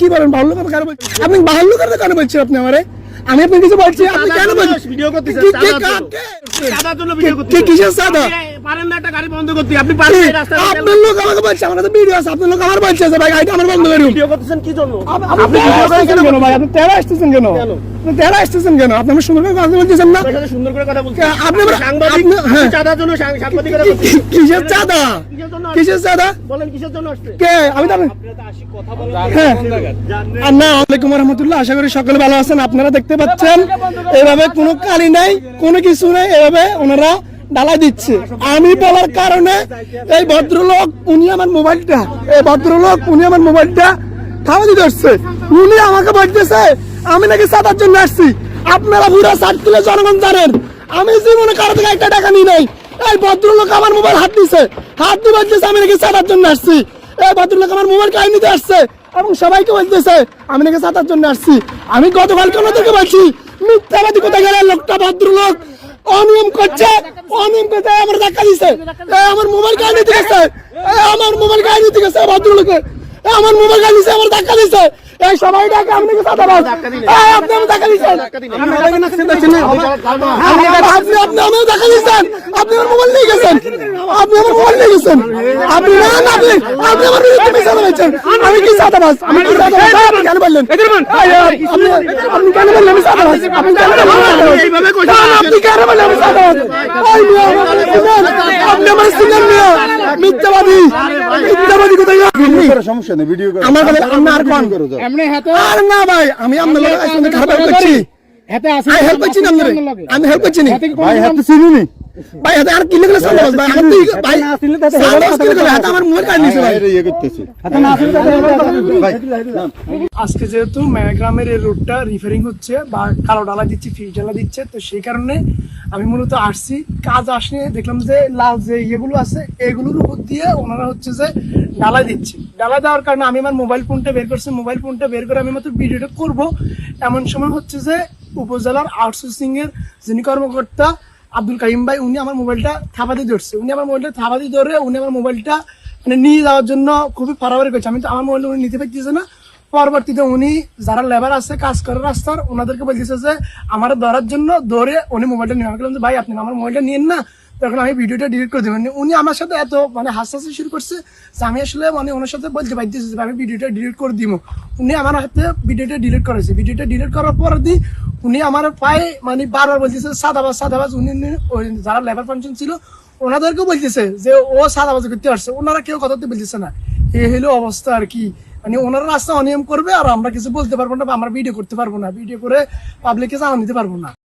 কি বলেন বাহুল্য কথা কেন বলছেন আপনি বাহুল্য কথা কেন বলছেন আপনি আমারে আমি আপনি কিছু বলছি আপনি কেন বলছেন ভিডিও করতেছেন সাদার জন্য ভিডিও করতেছেন কিসের সাদা পারেন না একটা গাড়ি বন্ধ করতে আপনি পারেন রাস্তা আপনার লোক আমাকে বলছে আমাদের তো ভিডিও আছে আপনার লোক আমার বলছে যে ভাই গাড়িটা আমার বন্ধ করুন ভিডিও করতেছেন কি জন্য আপনি ভিডিও করেন কেন ভাই আপনি তেরা আসতেছেন কেন আপনি তেরা আসতেছেন কেন আপনি আমার সুন্দর করে কথা বলতেছেন না সুন্দর করে কথা বলছেন আপনি সাংবাদিক চাঁদার জন্য সাংবাদিকরা করতেছেন কিসের চাঁদা বলেন কিসের জন্য আসছে কে আমি তো আসি কথা বলেন আসসালামু আলাইকুম ওয়া রাহমাতুল্লাহ আশা করি সকলে ভালো আছেন আপনারা দেখতে পাচ্ছেন এভাবে কোনো কালি নাই কোনো কিছু নাই এভাবে ওনারা ডালা দিচ্ছে আমি বলার কারণে এই ভদ্রলোক উনি আমার মোবাইলটা থামা দিতে আসছে উনি আমাকে বলতেছে আমি নাকি সাদার জন্য আসছি আপনারা পুরো সাত তুলে জনগণ জানেন আমি জীবনে কারো থেকে একটা টাকা নিই নাই এই ভদ্রলোক আমার মোবাইল হাত দিয়ে বলতেছে আমি নাকি সাদার জন্য আসছি এই ভদ্রলোক আমার মোবাইল কাহিনী নিতে আসছে এবং সবাইকে বলতেছে আমি নাকি সাদার জন্য আসছি আমি গতকালকে ওনাদেরকে বলছি মিথ্যাবাদী কোথায় গেলে লোকটা ভদ্রলোক অনিয়ম করছে আমার ধাক্কা দিছে আমার মোবাইল কাহিনী নিতে গেছে ভদ্রলোকে আমার মোবাইল কাহিনী নিছে আমার ধাক্কা দিছে এই সবাই ডাকে আপনি কি সাদা বাস আপনি আমি ধাক্কা দিছেন আপনি আমাকে ধাক্কা দিছেন আপনি আমার মোবাইল নিয়ে গেছেন আপনি না আপনি আমার বিরুদ্ধে মিথ্যা বলছেন আমি কি সাদা বাস আপনি কেন বললেন আপনি কেন বললেন আমি সাদা বাস আপনি কেন বললেন আমি সাদা বাস আপনি আমার সিনিয়র মিয়া মিথ্যাবাদী কোথায় সমস্যা নেই ভিডিও করে আমার আর কোন এমনি হাতে আর না ভাই আমি আপনাদের সাথে খারাপ করছি হাতে আছে আমি হেল্প করছি না আমি হেল্প করছি না ভাই হাতে চিনুনি ভাই হাতে আর কি লিখলে সাদা ভাই হাতে ভাই না আসলে হাতে আমার মোবাইল কাট নিছে ভাই ইয়ে করতেছি হাতে না আসলে ভাই আজকে যেহেতু মেঘগ্রামের এই রুটটা রিফারিং হচ্ছে বা কালো ডালা দিচ্ছে ফিশ ডালা দিচ্ছে তো সেই কারণে আমি মূলত আসছি কাজ আসে দেখলাম যে লাল যে ইয়েগুলো আছে এগুলোর উপর দিয়ে ওনারা হচ্ছে যে ডালা দিচ্ছে ডালা দেওয়ার কারণে আমি আমার মোবাইল ফোনটা বের করছি মোবাইল ফোনটা বের করে আমি মাত্র ভিডিওটা করব এমন সময় হচ্ছে যে উপজেলার আউটসোর্সিং এর যিনি কর্মকর্তা আব্দুল কাইম ভাই উনি আমার মোবাইলটা থাপাতে ধরছে উনি আমার মোবাইলটা মানে নিয়ে যাওয়ার জন্য খুবই ফারাফারি করছে আমি তো আমার মোবাইলটা উনি নিতে পারতেছে না পরবর্তীতে উনি যারা লেবার আছে কাজ করে রাস্তার ওনাদেরকে বলতেছে যে আমার ধরার জন্য ধরে উনি মোবাইলটা নিয়ে গেলাম যে ভাই আপনি আমার মোবাইলটা নিয়েন না তখন আমি ভিডিওটা ডিলিট করে দেবেন উনি আমার সাথে এত মানে হাসাহাসি শুরু করছে যে আমি আসলে মানে ওনার সাথে বলতে পারতেছি যে আমি ভিডিওটা ডিলিট করে দিব উনি আমার হাতে ভিডিওটা ডিলিট করেছে ভিডিওটা ডিলিট করার পর উনি আমার পায়ে মানে বারবার বলতেছে সাদাবাজ উনি যারা লেবার ফাংশন ছিল ওনাদেরকেও বলতেছে যে ও সাদাবাজি করতে আসছে ওনারা কেউ কথাতে বলতেছে না এই হলো অবস্থা আর কি মানে ওনারা রাস্তা অনিয়ম করবে আর আমরা কিছু বলতে পারবো না বা আমরা ভিডিও করতে পারবো না ভিডিও করে পাবলিককে জানান দিতে পারবো না